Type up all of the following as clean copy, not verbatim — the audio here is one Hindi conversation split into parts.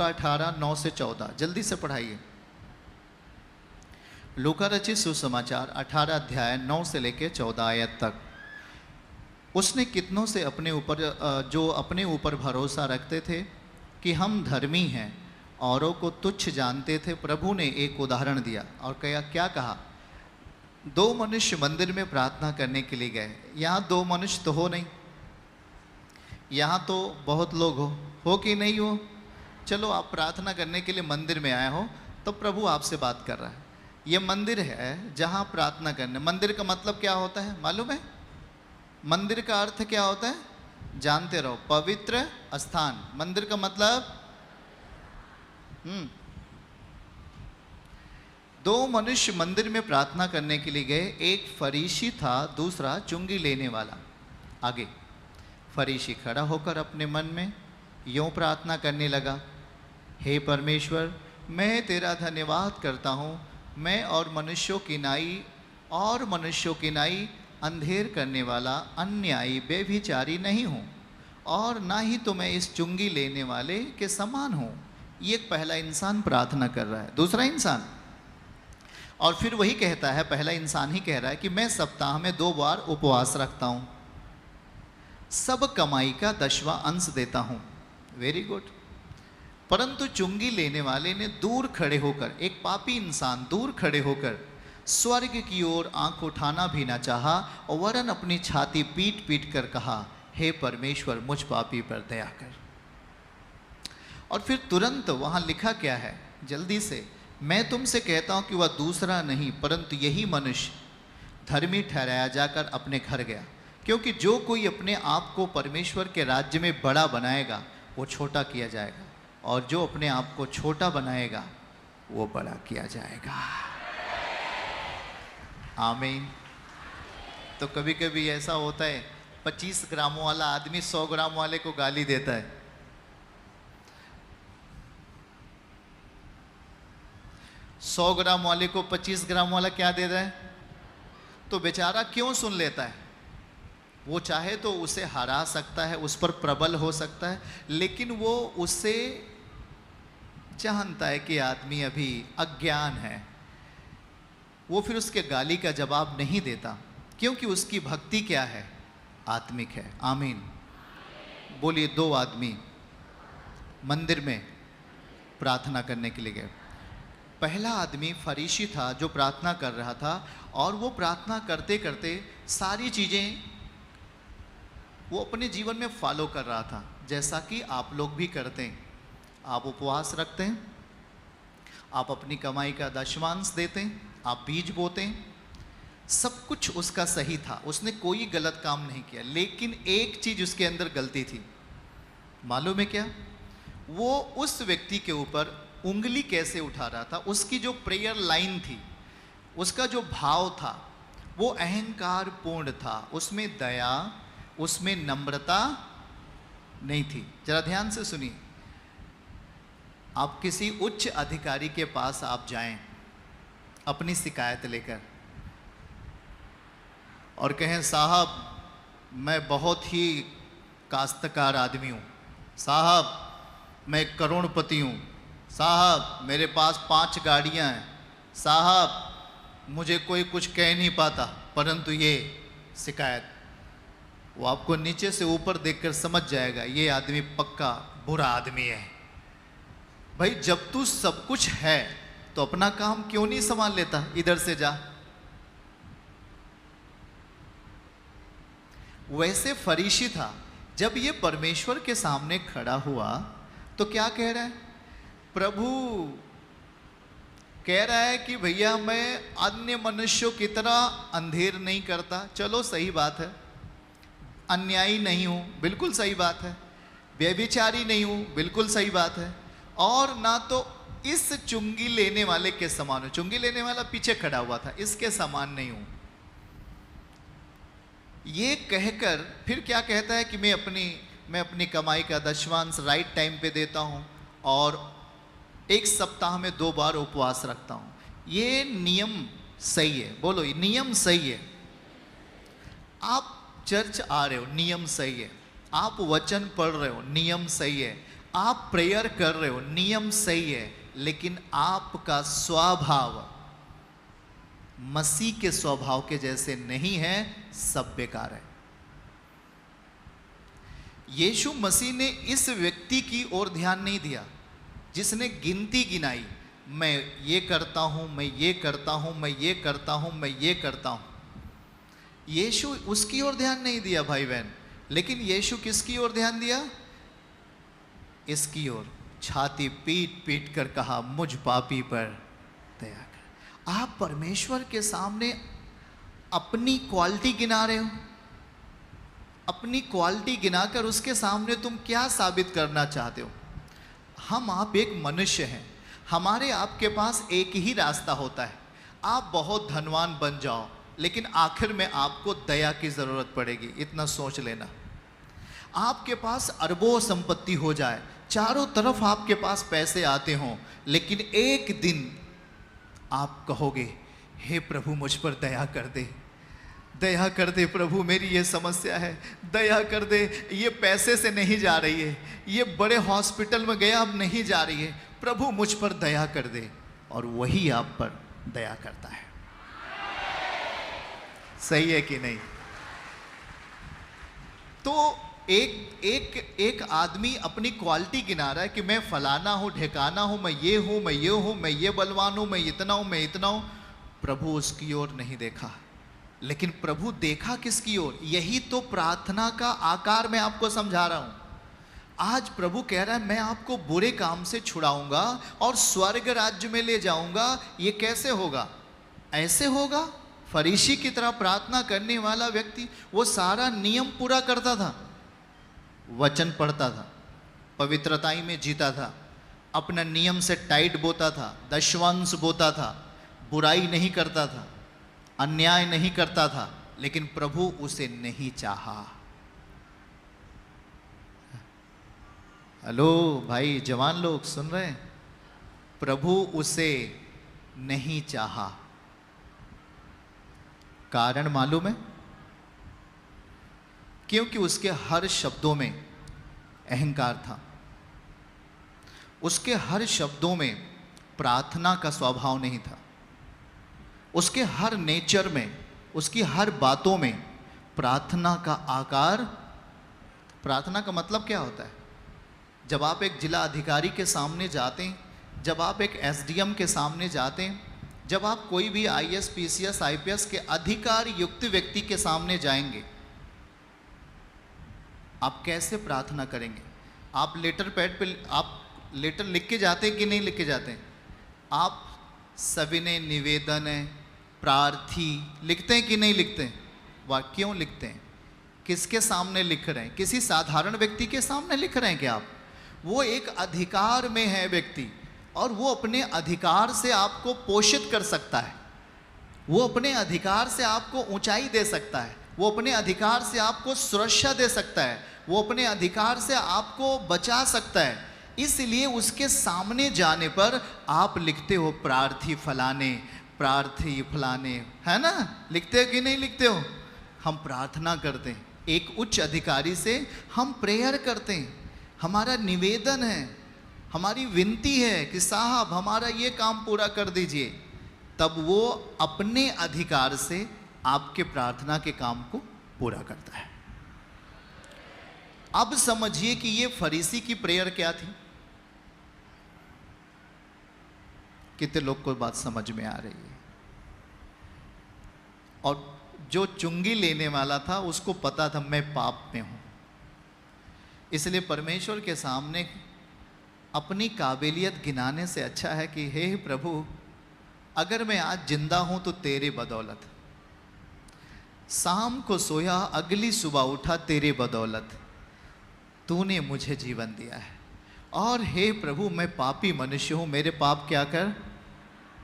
लूका 18:9-14, जल्दी से पढ़ाइए। लूका रचित सुसमाचार 18 अध्याय 9 से लेकर 14 आयत तक। उसने कितनों से अपने ऊपर जो अपने ऊपर भरोसा रखते थे कि हम धर्मी हैं, औरों को तुच्छ जानते थे, प्रभु ने एक उदाहरण दिया और क्या कहा? 2 मनुष्य मंदिर में प्रार्थना करने के लिए गए। यहाँ 2 मनुष्य तो हो नहीं, यहाँ तो बहुत लोग हो कि नहीं हो? चलो, आप प्रार्थना करने के लिए मंदिर में आए हो तो प्रभु आपसे बात कर रहा है। ये मंदिर है जहाँ प्रार्थना करने। मंदिर का मतलब क्या होता है मालूम है? मंदिर का अर्थ क्या होता है? जानते रहो, पवित्र स्थान। मंदिर का मतलब 2 मनुष्य मंदिर में प्रार्थना करने के लिए गए। एक फरीसी था, दूसरा चुंगी लेने वाला। आगे, फरीसी खड़ा होकर अपने मन में यूं प्रार्थना करने लगा, हे परमेश्वर, मैं तेरा धन्यवाद करता हूँ, मैं और मनुष्यों की नाई अंधेर करने वाला, अन्यायी, बेभिचारी नहीं हूँ, और ना ही तो मैं इस चुंगी लेने वाले के समान हूँ। ये एक पहला इंसान प्रार्थना कर रहा है। दूसरा इंसान, और फिर वही कहता है, पहला इंसान ही कह रहा है कि मैं सप्ताह में 2 बार उपवास रखता हूँ, सब कमाई का 10वां अंश देता हूँ। Very good. परंतु चुंगी लेने वाले ने दूर खड़े होकर, एक पापी इंसान दूर खड़े होकर स्वर्ग की ओर आंख उठाना भी ना चाहा, और वरन अपनी छाती पीट पीट कर कहा, हे परमेश्वर, मुझ पापी पर दया कर। और फिर तुरंत वहां लिखा क्या है, जल्दी से, मैं तुमसे कहता हूं कि वह दूसरा नहीं परंतु यही मनुष्य धर्मी ठहराया जाकर अपने घर गया। क्योंकि जो कोई अपने आप को परमेश्वर के राज्य में बड़ा बनाएगा वो छोटा किया जाएगा, और जो अपने आप को छोटा बनाएगा वो बड़ा किया जाएगा। आमीन। तो कभी कभी ऐसा होता है, 25 ग्रामों वाला आदमी 100 ग्राम वाले को गाली देता है। सौ ग्राम वाले को 25 ग्राम वाला क्या दे रहा है? तो बेचारा क्यों सुन लेता है? वो चाहे तो उसे हरा सकता है, उस पर प्रबल हो सकता है, लेकिन वो उससे जानता है कि आदमी अभी अज्ञान है। वो फिर उसके गाली का जवाब नहीं देता, क्योंकि उसकी भक्ति क्या है? आत्मिक है। आमीन। बोलिए। 2 आदमी मंदिर में प्रार्थना करने के लिए गए। पहला आदमी फरीसी था जो प्रार्थना कर रहा था, और वो प्रार्थना करते करते सारी चीज़ें वो अपने जीवन में फॉलो कर रहा था, जैसा कि आप लोग भी करते हैं। आप उपवास रखते हैं, आप अपनी कमाई का 10वां देते हैं, आप बीज बोते हैं, सब कुछ उसका सही था, उसने कोई गलत काम नहीं किया। लेकिन एक चीज़ उसके अंदर गलती थी, मालूम है क्या? वो उस व्यक्ति के ऊपर उंगली कैसे उठा रहा था? उसकी जो प्रेयर लाइन थी, उसका जो भाव था, वो अहंकार पूर्ण था। उसमें दया, उसमें नम्रता नहीं थी। जरा ध्यान से सुनिए। आप किसी उच्च अधिकारी के पास आप जाएं अपनी शिकायत लेकर और कहें, साहब मैं बहुत ही काश्तकार आदमी हूँ, साहब मैं करोड़पति हूँ, साहब मेरे पास 5 गाड़ियाँ हैं, साहब मुझे कोई कुछ कह नहीं पाता, परंतु ये शिकायत। वो आपको नीचे से ऊपर देखकर समझ जाएगा ये आदमी पक्का बुरा आदमी है। भाई, जब तू सब कुछ है तो अपना काम क्यों नहीं संभाल लेता? इधर से जा। वैसे फरीसी था, जब ये परमेश्वर के सामने खड़ा हुआ तो क्या कह रहा है? प्रभु कह रहा है कि भैया मैं अन्य मनुष्यों की तरह अंधेर नहीं करता। चलो सही बात है। अन्यायी नहीं हूं, बिल्कुल सही बात है। व्यभिचारी नहीं हूं, बिल्कुल सही बात है। और ना तो इस चुंगी लेने वाले के समान हूं। चुंगी लेने वाला पीछे खड़ा हुआ था, इसके समान नहीं हूं। ये कहकर फिर क्या कहता है कि मैं अपनी कमाई का 10वां राइट टाइम पे देता हूं, और 1 सप्ताह में 2 बार उपवास रखता हूं। ये नियम सही है। बोलो, नियम सही है। आप चर्च आ रहे हो, नियम सही है। आप वचन पढ़ रहे हो, नियम सही है। आप प्रेयर कर रहे हो, नियम सही है, लेकिन आपका स्वभाव मसीह के स्वभाव के जैसे नहीं है, सब बेकार है। यीशु मसीह ने इस व्यक्ति की ओर ध्यान नहीं दिया जिसने गिनती गिनाई, मैं ये करता हूं, मैं ये करता हूं, मैं ये करता हूं, मैं ये करता हूं। यीशु उसकी ओर ध्यान नहीं दिया भाई बहन, लेकिन यीशु किसकी ओर ध्यान दिया? इसकी ओर। छाती पीट पीट कर कहा, मुझ पापी पर दया कर। आप परमेश्वर के सामने अपनी क्वालिटी गिना रहे हो। अपनी क्वालिटी गिनाकर उसके सामने तुम क्या साबित करना चाहते हो? हम आप एक मनुष्य हैं, हमारे आपके पास एक ही रास्ता होता है। आप बहुत धनवान बन जाओ, लेकिन आखिर में आपको दया की ज़रूरत पड़ेगी, इतना सोच लेना। आपके पास अरबों संपत्ति हो जाए, चारों तरफ आपके पास पैसे आते हों, लेकिन एक दिन आप कहोगे, हे प्रभु मुझ पर दया कर दे, दया कर दे प्रभु, मेरी ये समस्या है, दया कर दे, ये पैसे से नहीं जा रही है, ये बड़े हॉस्पिटल में गया अब नहीं जा रही है, प्रभु मुझ पर दया कर दे। और वही आप पर दया करता है। सही है कि नहीं? तो एक आदमी अपनी क्वालिटी गिना रहा है कि मैं फलाना हूं, ढेकाना हूं, मैं ये हूं, मैं ये हूं, मैं ये बलवान हूं, मैं इतना हूं, मैं इतना हूं। प्रभु उसकी ओर नहीं देखा, लेकिन प्रभु देखा किसकी ओर? यही तो प्रार्थना का आकार मैं आपको समझा रहा हूं। आज प्रभु कह रहा है, मैं आपको बुरे काम से छुड़ाऊंगा और स्वर्ग राज्य में ले जाऊंगा। ये कैसे होगा? ऐसे होगा, फरीसी की तरह प्रार्थना करने वाला व्यक्ति वो सारा नियम पूरा करता था, वचन पढ़ता था, पवित्रताई में जीता था, अपना नियम से टाइट बोता था, दशवंश बोता था, बुराई नहीं करता था, अन्याय नहीं करता था, लेकिन प्रभु उसे नहीं चाहा। हेलो भाई, जवान लोग सुन रहे हैं? प्रभु उसे नहीं चाहा। कारण मालूम है? क्योंकि उसके हर शब्दों में अहंकार था, उसके हर शब्दों में प्रार्थना का स्वभाव नहीं था, उसके हर नेचर में, उसकी हर बातों में प्रार्थना का आकार। प्रार्थना का मतलब क्या होता है? जब आप एक जिला अधिकारी के सामने जाते हैं, जब आप एक एसडीएम के सामने जाते हैं, जब आप कोई भी आईएएस, पीसीएस, आईपीएस के अधिकार युक्त व्यक्ति के सामने जाएंगे, आप कैसे प्रार्थना करेंगे? आप लेटर पैड पे आप लेटर लिख के जाते हैं कि नहीं लिख के जाते हैं? आप सविनय निवेदन है, प्रार्थी लिखते हैं कि नहीं लिखते हैं? वह क्यों लिखते हैं? किसके सामने लिख रहे हैं? किसी साधारण व्यक्ति के सामने लिख रहे हैं क्या आप? वो एक अधिकार में है व्यक्ति, और वो अपने अधिकार से आपको पोषित कर सकता है, वो अपने अधिकार से आपको ऊंचाई दे सकता है, वो अपने अधिकार से आपको सुरक्षा दे सकता है, वो अपने अधिकार से आपको बचा सकता है। इसलिए उसके सामने जाने पर आप लिखते हो प्रार्थी फलाने, प्रार्थी फलाने, है ना? लिखते हो कि नहीं लिखते हो? हम प्रार्थना करते हैं, एक उच्च अधिकारी से हम प्रेयर करते हैं, हमारा निवेदन है, हमारी विनती है कि साहब हमारा ये काम पूरा कर दीजिए। तब वो अपने अधिकार से आपके प्रार्थना के काम को पूरा करता है। अब समझिए कि ये फरीसी की प्रेयर क्या थी। कितने लोग को बात समझ में आ रही है? और जो चुंगी लेने वाला था उसको पता था मैं पाप में हूं, इसलिए परमेश्वर के सामने अपनी काबिलियत गिनाने से अच्छा है कि हे प्रभु, अगर मैं आज जिंदा हूं तो तेरे बदौलत, शाम को सोया अगली सुबह उठा तेरे बदौलत, तूने मुझे जीवन दिया है। और हे प्रभु, मैं पापी मनुष्य हूं, मेरे पाप क्या कर,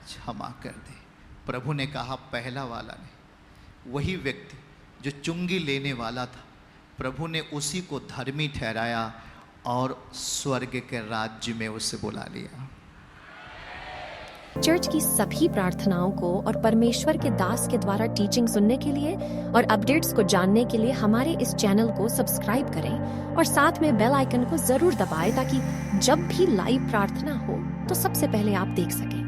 क्षमा कर दे। प्रभु ने कहा, पहला वाला ने, वही व्यक्ति जो चुंगी लेने वाला था, प्रभु ने उसी को धर्मी ठहराया और स्वर्ग के राज्य में उसे बुला लिया। चर्च की सभी प्रार्थनाओं को और परमेश्वर के दास के द्वारा टीचिंग सुनने के लिए और अपडेट्स को जानने के लिए हमारे इस चैनल को सब्सक्राइब करें और साथ में बेल आइकन को जरूर दबाएं ताकि जब भी लाइव प्रार्थना हो तो सबसे पहले आप देख सकें।